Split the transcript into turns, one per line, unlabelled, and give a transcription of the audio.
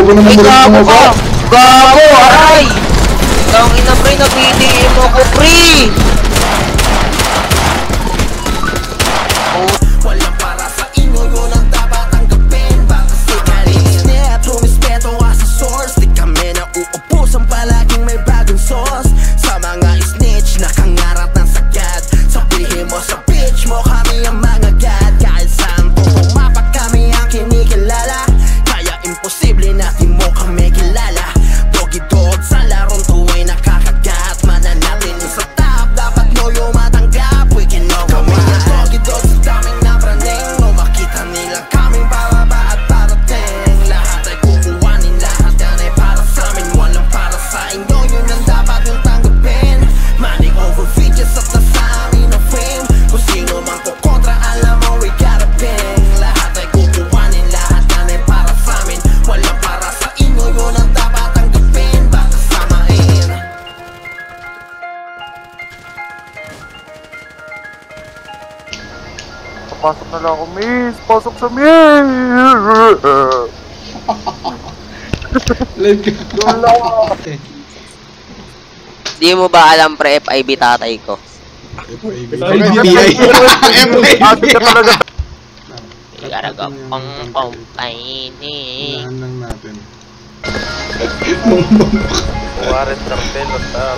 bobo naman mo rin mo ba?
Gago, aray! Ang ina pre, nag-BDM ako pre!
Walang para sa inyo, yun ang dapat tanggapin. Baka sigarin snap, rumispeto ka sa source. Di kami na uubusan, palaging may bagong sauce. Sa mga snitch, nakangarap ng sagad. Sabihin mo sa bitch mo, kami ang mga god. Kahit saan po pumapak, kami ang kinikilala. Kaya imposible na di mo kami kilala. Doggy dog sa larong tuwa'y nakakagat. Mananatin sa top, dapat mo yung matanggap. We can know kami na doggy dog sa daming napraning. O makita nilang kaming bababa at parating. Lahat ay kukuhanin, lahat yan ay para sa amin. Walang para sa inyo, yun ang dapat yung tanggapin. Money over features at nasa amin ang fame. Kung sino man kukontra, alam mo we got a bang. Lahat ay kukuhanin, lahat yan ay para sa amin. Walang para sa inyo, yun ang dapat tanggapin. Baka samain.
Pasok na lang ako, miss! Pasok sa miss!
Live ka.
Di mo ba alam pre, FIB tatay ko?
FBI.
Pasok ka talaga!
Igaraga pang painin.
Unahan lang natin.
Warren Cartel, what's up?